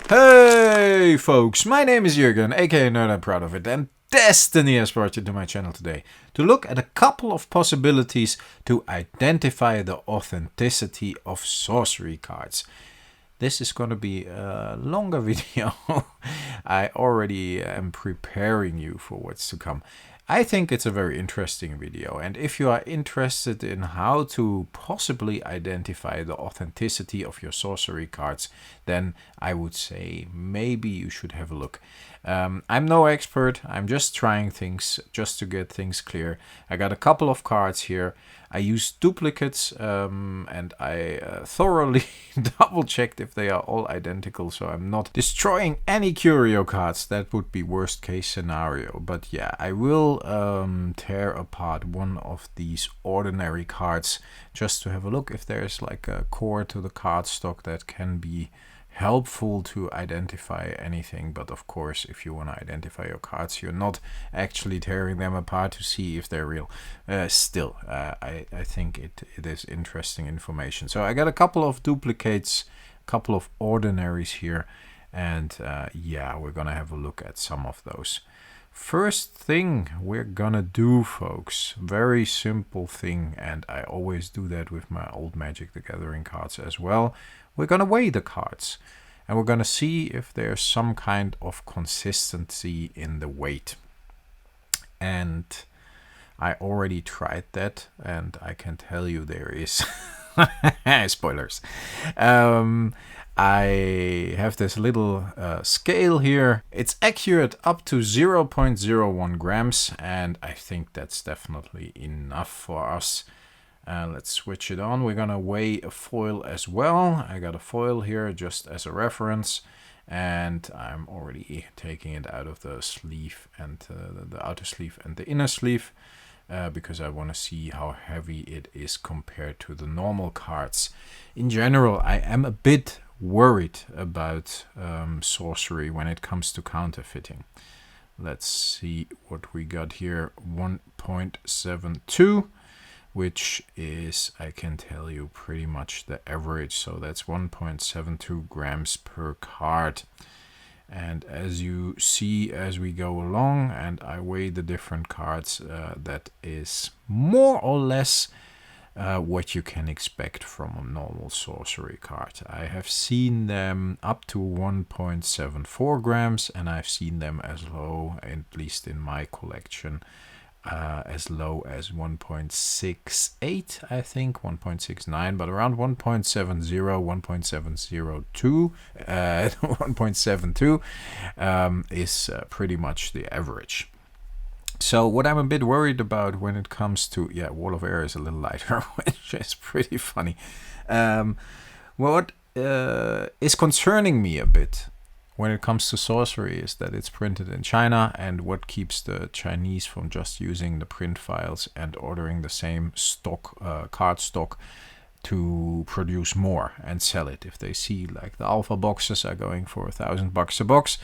Hey folks, my name is Jürgen, aka Nerd, I'm proud of it, and Destiny has brought you to my channel today to look at a couple of possibilities to identify the authenticity of sorcery cards. This is going to be a longer video. I already am preparing you for what's to come. I think it's a very interesting video, and if you are interested in how to possibly identify the authenticity of your sorcery cards, then I would say maybe you should have a look. I'm no expert, I'm just trying things just to get things clear. I got a couple of cards here. I used duplicates and I thoroughly double checked if they are all identical, so I'm not destroying any curio cards. That would be worst case scenario. But yeah, I will tear apart one of these ordinary cards just to have a look if there's like a core to the cardstock that can be helpful to identify anything. But of course, if you want to identify your cards, you're not actually tearing them apart to see if they're real. Still, I think it is interesting information. So I got a couple of duplicates, a couple of ordinaries here, and yeah, we're gonna have a look at some of those. First thing we're gonna do, folks, very simple thing, and I always do that with my old Magic the Gathering cards as well. We're gonna weigh the cards, and we're gonna see if there's some kind of consistency in the weight. And I already tried that, and I can tell you there is. Spoilers. I have this little scale here. It's accurate up to 0.01 grams, and I think that's definitely enough for us. Let's switch it on. We're gonna weigh a foil as well. I got a foil here just as a reference, and I'm already taking it out of the sleeve and the outer sleeve and the inner sleeve because I want to see how heavy it is compared to the normal cards. In general, I am a bit worried about sorcery when it comes to counterfeiting. Let's see what we got here. 1.72, which is, I can tell you, pretty much the average. So that's 1.72 grams per card. And as you see as we go along and I weigh the different cards, that is more or less what you can expect from a normal sorcery card. I have seen them up to 1.74 grams, and I've seen them as low, at least in my collection, as low as 1.68, I think, 1.69, but around 1.70, 1.702, 1.72 is pretty much the average. So what I'm a bit worried about when it comes to, yeah, Wall of Air is a little lighter, which is pretty funny. What is concerning me a bit when it comes to sorcery is that it's printed in China, and what keeps the Chinese from just using the print files and ordering the same stock, card stock, to produce more and sell it. If they see like the alpha boxes are going for $1,000 a box,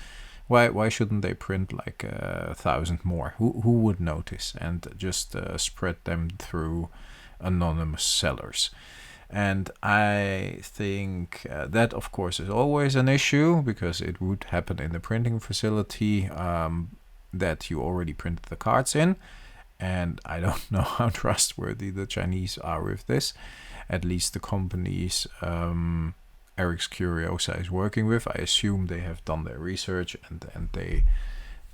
why shouldn't they print like 1,000 more? Who would notice and just spread them through anonymous sellers? And I think that, of course, is always an issue, because it would happen in the printing facility that you already printed the cards in. And I don't know how trustworthy the Chinese are with this. At least the companies Eric's Curiosa is working with. I assume they have done their research and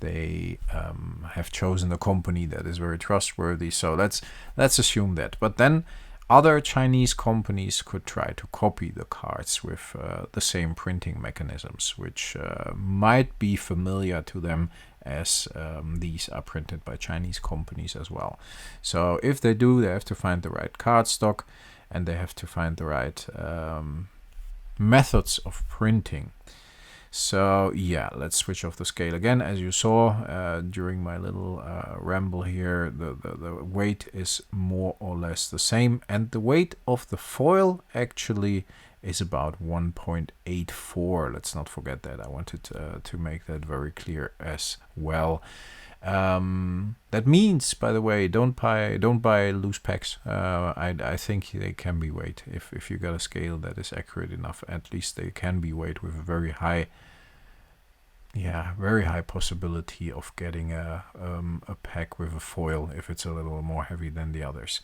they have chosen a company that is very trustworthy. So let's assume that. But then other Chinese companies could try to copy the cards with the same printing mechanisms, which might be familiar to them, as these are printed by Chinese companies as well. So if they do, they have to find the right cardstock, and they have to find the right methods of printing. So yeah, let's switch off the scale again. As you saw during my little ramble here, the weight is more or less the same, and the weight of the foil actually is about 1.84. Let's not forget that. I wanted to make that very clear as well. That means, by the way, don't buy loose packs. I think they can be weighed if you got a scale that is accurate enough. At least they can be weighed with a very high yeah, very high possibility of getting a pack with a foil if it's a little more heavy than the others.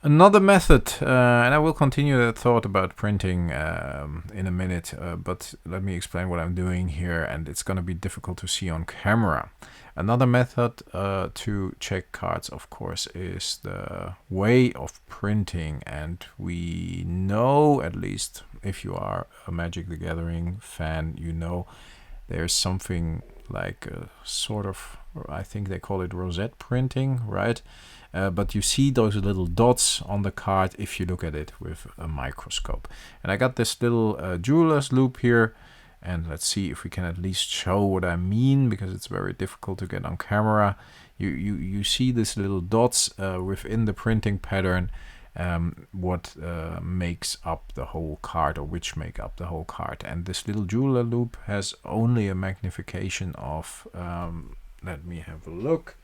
Another method, and I will continue that thought about printing in a minute, but let me explain what I'm doing here, and it's going to be difficult to see on camera. Another method to check cards, of course, is the way of printing, and we know, at least if you are a Magic the Gathering fan, you know there's something like a sort of, I think they call it rosette printing, right? But you see those little dots on the card if you look at it with a microscope. And I got this little jeweler's loupe here, and let's see if we can at least show what I mean, because it's very difficult to get on camera. You see these little dots within the printing pattern, what makes up the whole card, or which make up the whole card. And this little jeweler loupe has only a magnification of, let me have a look,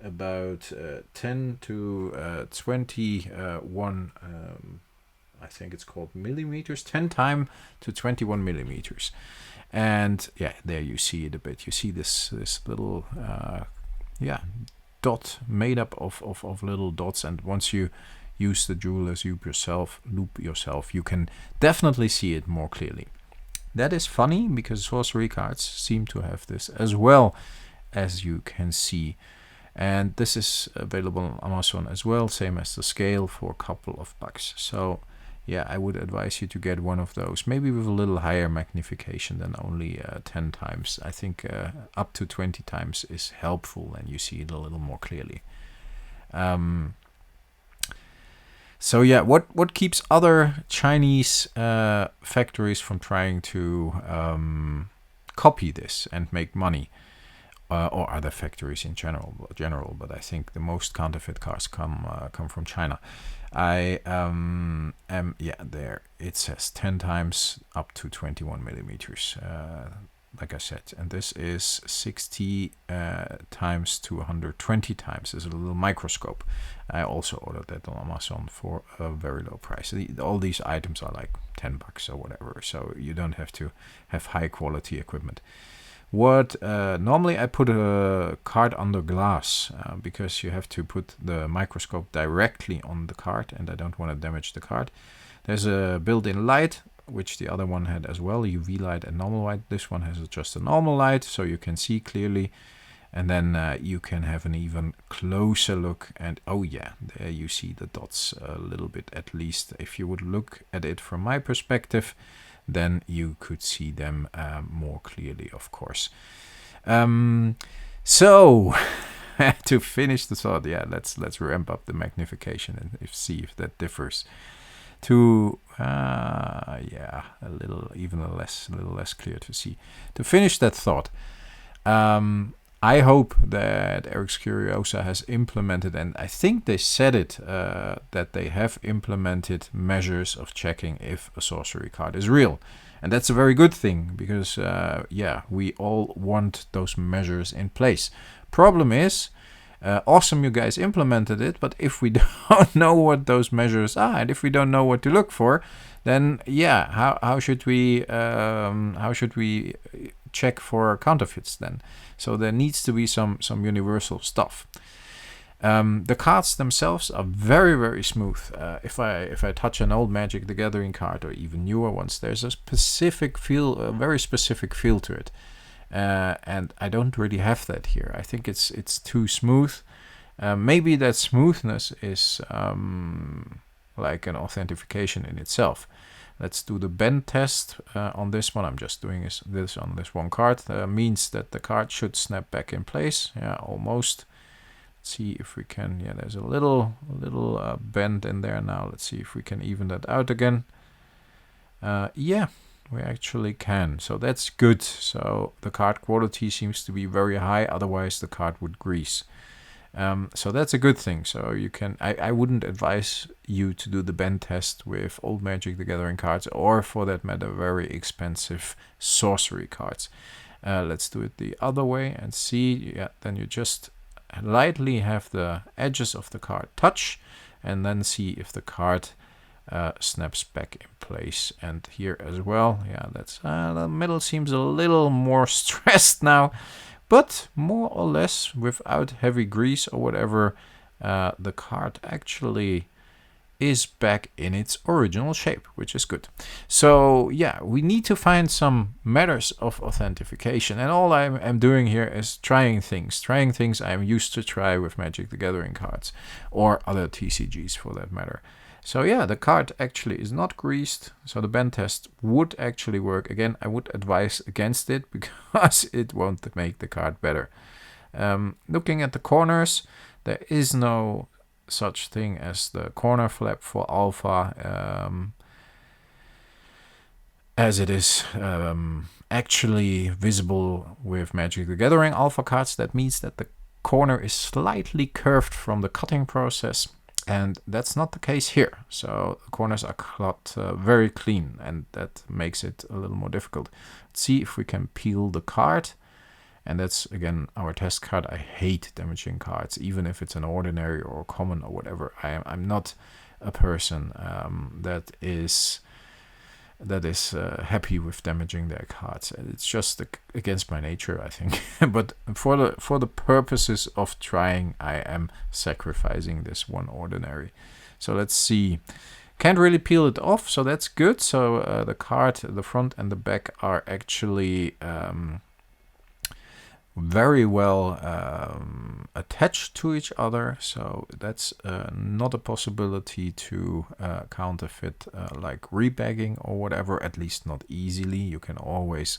about 10 to 21, I think it's called millimeters, 10 times to 21 millimeters. And yeah, there you see it a bit. You see this little dot made up of little dots, and once you use the jeweler's loupe yourself, you can definitely see it more clearly. That is funny, because sorcery cards seem to have this as well, as you can see. And this is available on Amazon as well, same as the scale, for a couple of bucks. So yeah, I would advise you to get one of those, maybe with a little higher magnification than only 10 times. I think up to 20 times is helpful, and you see it a little more clearly. So yeah, what keeps other Chinese factories from trying to copy this and make money? Or other factories in general, but I think the most counterfeit cards come from China. I am, there it says 10 times up to 21 millimeters, like I said, and this is 60 times to 120 times. Is a little microscope. I also ordered that on Amazon for a very low price. All these items are like 10 bucks or whatever, so you don't have to have high quality equipment. What normally I put a card under glass, because you have to put the microscope directly on the card, and I don't want to damage the card. There's a built-in light, which the other one had as well, UV light and normal light. This one has just a normal light, so you can see clearly, and then you can have an even closer look, and oh yeah, there you see the dots a little bit, at least if you would look at it from my perspective, then you could see them more clearly, of course. So to finish the thought, yeah, let's ramp up the magnification and see if that differs to a little less clear to see. To finish that thought, I hope that Eric's Curiosa has implemented, and I think they said it, that they have implemented measures of checking if a sorcery card is real. And that's a very good thing, because, we all want those measures in place. Problem is, awesome you guys implemented it, but if we don't know what those measures are, and if we don't know what to look for, then how should we check for counterfeits then? So there needs to be some universal stuff. The cards themselves are very, very smooth. If I touch an old Magic the Gathering card, or even newer ones, there's a specific feel, a very specific feel to it. And I don't really have that here. I think it's too smooth. Maybe that smoothness is like an authentication in itself. Let's do the bend test on this one. I'm just doing this on this one card. Means that the card should snap back in place. Yeah, almost. Let's see if we can. Yeah, there's a little bend in there now. Let's see if we can even that out again. Yeah, we actually can. So that's good. So the card quality seems to be very high. Otherwise, the card would grease. So that's a good thing. So you can. I wouldn't advise you to do the bend test with old Magic the Gathering cards, or for that matter, very expensive sorcery cards. Let's do it the other way and see. Yeah, then you just lightly have the edges of the card touch, and then see if the card snaps back in place. And here as well, yeah, that's the middle seems a little more stressed now, but more or less without heavy grease or whatever, the card actually is back in its original shape, which is good. So yeah, we need to find some matters of authentication, and all I'm doing here is trying things I'm used to try with Magic the Gathering cards, or other TCGs for that matter. So yeah, the card actually is not greased, so the bend test would actually work. Again, I would advise against it because it won't make the card better. Looking at the corners, there is no such thing as the corner flap for alpha, as it is actually visible with Magic the Gathering alpha cards. That means that the corner is slightly curved from the cutting process, and that's not the case here. So the corners are cut very clean, and that makes it a little more difficult. Let's see if we can peel the card. And that's, again, our test card. I hate damaging cards, even if it's an ordinary or common or whatever. I'm not a person that is happy with damaging their cards. It's just against my nature, I think. But for the purposes of trying, I am sacrificing this one ordinary. So let's see. Can't really peel it off, so that's good. So the card, the front and the back are actually very well attached to each other, so that's not a possibility to counterfeit like rebagging or whatever, at least not easily. You can always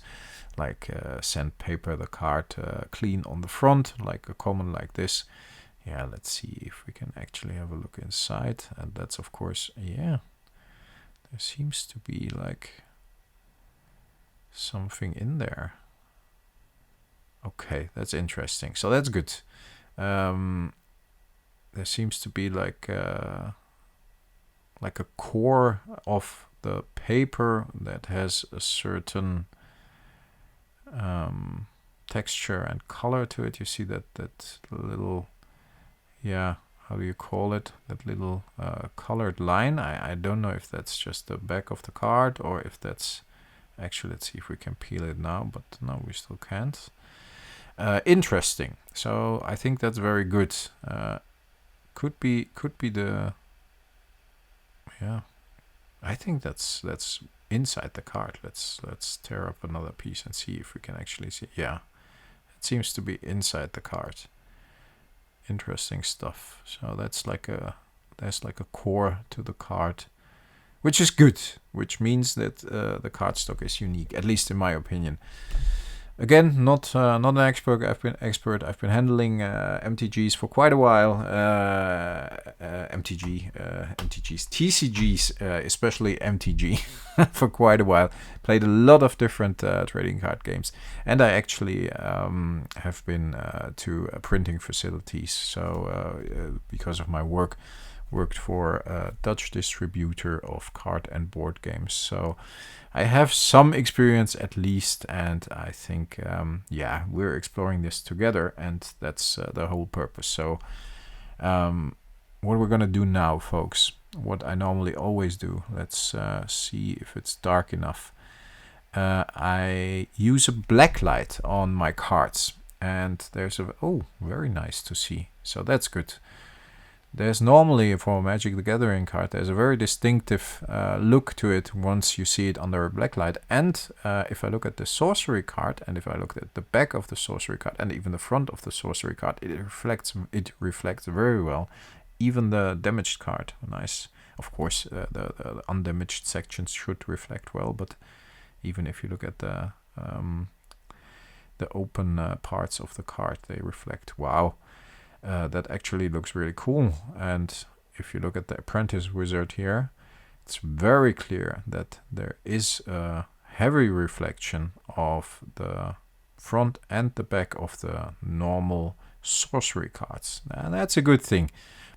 like sandpaper the card clean on the front, like a common like this. Yeah, let's see if we can actually have a look inside, and that's of course, yeah, there seems to be like something in there. Okay, that's interesting. So that's good. There seems to be like a core of the paper that has a certain texture and color to it. You see that little, yeah, how do you call it? That little colored line. I don't know if that's just the back of the card or if that's actually, let's see if we can peel it now, but no, we still can't. Interesting. So I think that's very good. Could be the, yeah. I think that's inside the card. Let's tear up another piece and see if we can actually see. Yeah, it seems to be inside the card. Interesting stuff. So that's there's like a core to the card, which is good. Which means that the cardstock is unique, at least in my opinion. Again, not an expert. I've been handling MTGs for quite a while. MTGs, TCGs, especially MTG, for quite a while. Played a lot of different trading card games, and I actually have been to printing facilities. So because of my work, worked for a Dutch distributor of card and board games. So I have some experience at least, and I think, yeah, we're exploring this together, and that's the whole purpose. So what we're going to do now, folks, what I normally always do, let's see if it's dark enough. I use a blacklight on my cards, and there's very nice to see. So that's good. There's normally, for a Magic the Gathering card, there's a very distinctive look to it once you see it under a blacklight. And if I look at the sorcery card, and if I look at the back of the sorcery card, and even the front of the sorcery card, it reflects very well. Even the damaged card, nice. Of course, the undamaged sections should reflect well, but even if you look at the open parts of the card, they reflect. Wow. That actually looks really cool. And if you look at the Apprentice Wizard here, it's very clear that there is a heavy reflection of the front and the back of the normal sorcery cards. And that's a good thing,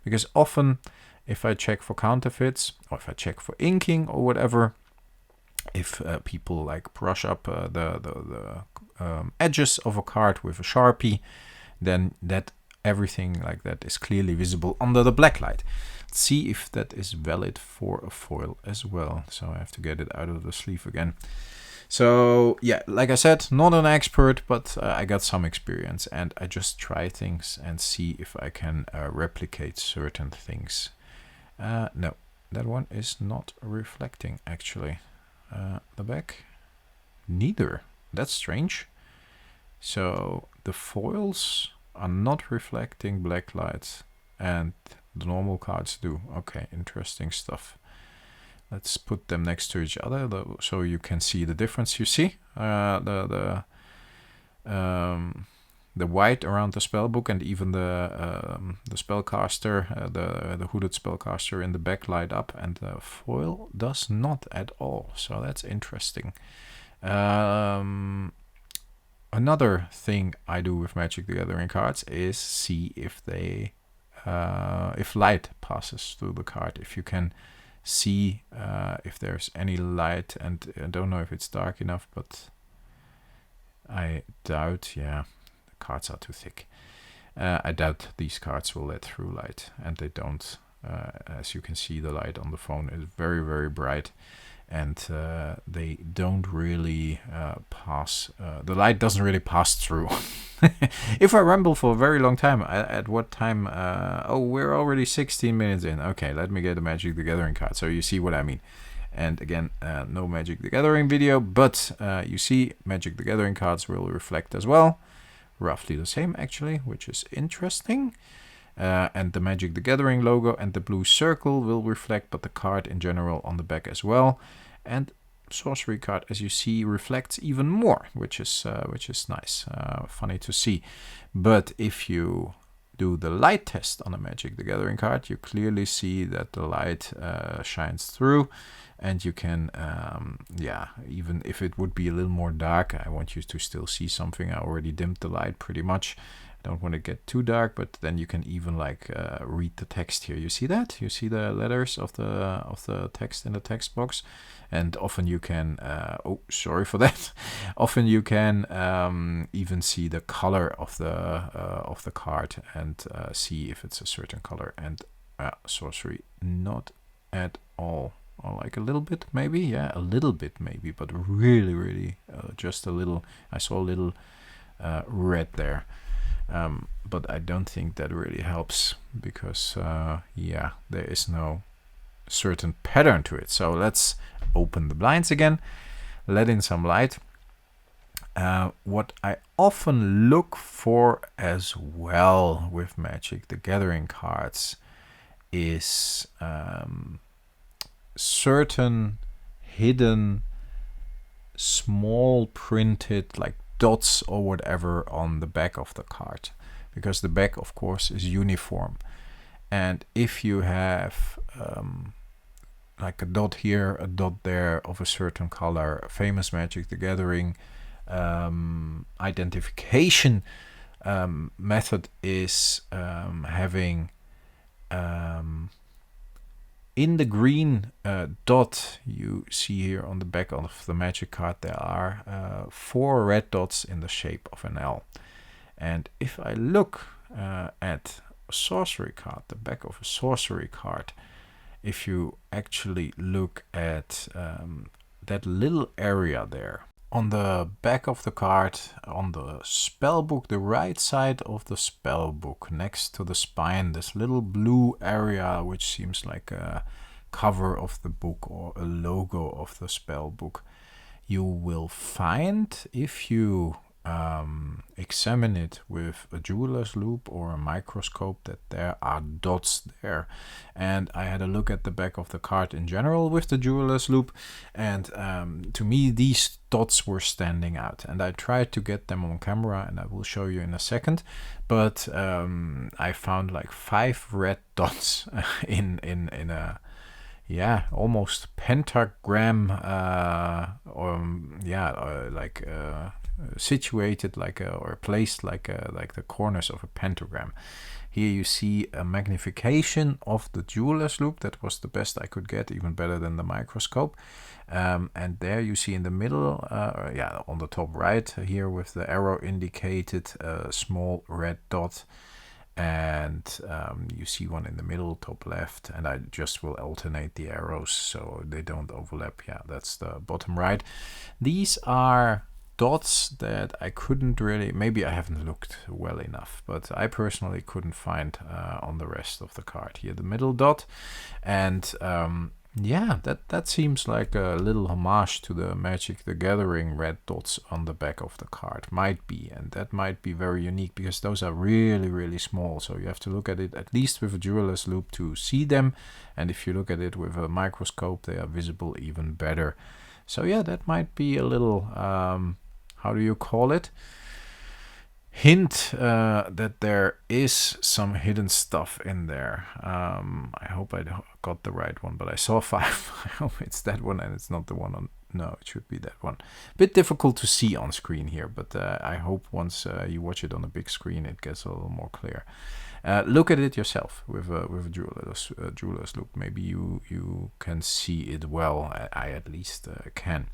because often if I check for counterfeits, or if I check for inking or whatever, if people like brush up the edges of a card with a Sharpie, then everything like that is clearly visible under the blacklight. see if that is valid for a foil as well. So I have to get it out of the sleeve again. So yeah, like I said, not an expert, but I got some experience, and I just try things and see if I can replicate certain things. No, that one is not reflecting actually. The back, neither. That's strange. So the foils are not reflecting blacklight, and the normal cards do. Okay, interesting stuff. Let's put them next to each other so you can see the difference. You see the white around the spellbook, and even the spellcaster, the hooded spellcaster in the back light up, and the foil does not at all. So that's interesting. Another thing I do with Magic the Gathering cards is see if they if light passes through the card. If you can see if there's any light, and I don't know if it's dark enough, but I doubt. Yeah, the cards are too thick. I doubt these cards will let through light, and they don't. As you can see, the light on the phone is very, very bright, and they don't really pass. The light doesn't really pass through. If I ramble for a very long time, at what time? Oh, we're already 16 minutes in. Okay, let me get a Magic the Gathering card so you see what I mean. And again, no Magic the Gathering video, but you see Magic the Gathering cards will reflect as well. Roughly the same actually, which is interesting. And the Magic the Gathering logo and the blue circle will reflect, but the card in general on the back as well. And sorcery card, as you see, reflects even more, which is nice, funny to see. But if you do the light test on a Magic the Gathering card, you clearly see that the light shines through, and you can, yeah, even if it would be a little more dark, I want you to still see something. I already dimmed the light pretty much. Don't want to get too dark, but then you can even like read the text here. You see that? You see the letters of the text in the text box, and often you can. Oh, sorry for that. Often you can even see the color of the card and see if it's a certain color. And sorcery, not at all. Or like a little bit, maybe. Yeah, a little bit, maybe, but really, really, just a little. I saw a little red there. But I don't think that really helps because, yeah, there is no certain pattern to it. So let's open the blinds again, let in some light. What I often look for as well with Magic the Gathering cards is certain hidden small printed like dots or whatever on the back of the card, because the back of course is uniform, and if you have like a dot here, a dot there of a certain color, famous Magic the Gathering identification method is having in the green dot you see here on the back of the Magic card, there are 4 red dots in the shape of an L. And if I look at a sorcery card, the back of a sorcery card, if you actually look at that little area there, on the back of the card, on the spellbook, the right side of the spellbook, next to the spine, this little blue area, which seems like a cover of the book or a logo of the spellbook, you will find, if you examine it with a jeweler's loupe or a microscope, that there are dots there. And I had a look at the back of the card in general with the jeweler's loupe, and to me these dots were standing out, and I tried to get them on camera, and I will show you in a second, but I found like 5 red dots in a, yeah, almost pentagram, situated like or placed like the corners of a pentagram. Here you see a magnification of the jeweler's loupe. That was the best I could get, even better than the microscope. And there you see in the middle, on the top right here with the arrow indicated, a small red dot. and you see one in the middle, top left, and I just will alternate the arrows so they don't overlap. Yeah, that's the bottom right. These are dots that I couldn't really, maybe I haven't looked well enough, but I personally couldn't find on the rest of the card. Here the middle dot, and yeah, that seems like a little homage to the Magic the Gathering red dots on the back of the card. Might be, and that might be very unique because those are really small, so you have to look at it at least with a jeweler's loupe to see them, and if you look at it with a microscope they are visible even better. So yeah, that might be a little, how do you call it? Hint that there is some hidden stuff in there. I hope I got the right one, but I saw 5. I hope it's that one and it's not the one on... No, it should be that one. Bit difficult to see on screen here, but I hope once you watch it on a big screen it gets a little more clear. Look at it yourself with a jeweler's loupe. Maybe you can see it well. I at least can.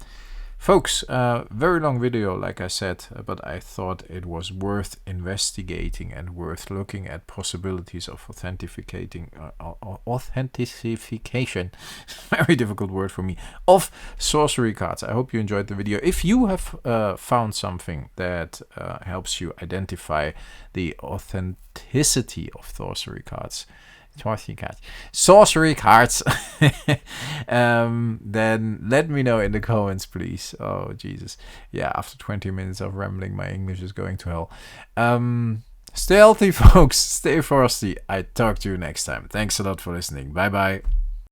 Folks, very long video, like I said, but I thought it was worth investigating and worth looking at possibilities of authentication, very difficult word for me, of sorcery cards. I hope you enjoyed the video. If you have found something that helps you identify the authenticity of sorcery cards, then let me know in the comments, please. Oh Jesus, yeah, after 20 minutes of rambling my English is going to hell. Stay healthy folks, stay frosty. I talk to you next time. Thanks a lot for listening. Bye bye.